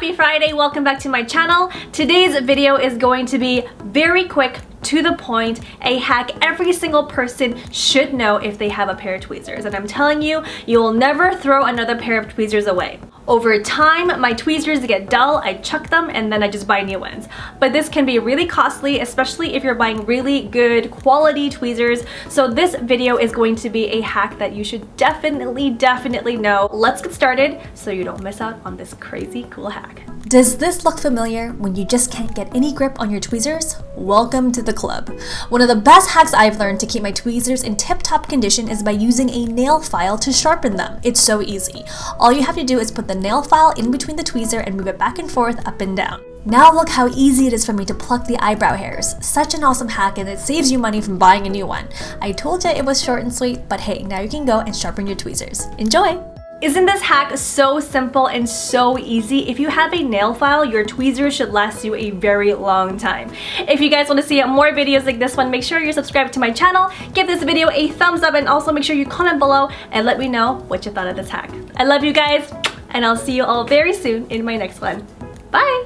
Happy Friday, welcome back to my channel. Today's video is going to be very quick, to the point, a hack every single person should know if they have a pair of tweezers. And I'm telling you, you will never throw another pair of tweezers away. Over time, my tweezers get dull, I chuck them, and then I just buy new ones. But this can be really costly, especially if you're buying really good quality tweezers. So this video is going to be a hack that you should definitely know. Let's get started so you don't miss out on this crazy cool hack. Does this look familiar when you just can't get any grip on your tweezers? Welcome to the club. One of the best hacks I've learned to keep my tweezers in tip-top condition is by using a nail file to sharpen them. It's so easy. All you have to do is put the nail file in between the tweezer and move it back and forth, up and down. Now look how easy it is for me to pluck the eyebrow hairs. Such an awesome hack, and it saves you money from buying a new one. I told you it was short and sweet, but hey, now you can go and sharpen your tweezers. Enjoy! Isn't this hack so simple and so easy? If you have a nail file, your tweezers should last you a very long time. If you guys want to see more videos like this one, make sure you're subscribed to my channel, give this video a thumbs up, and also make sure you comment below and let me know what you thought of this hack. I love you guys, and I'll see you all very soon in my next one. Bye!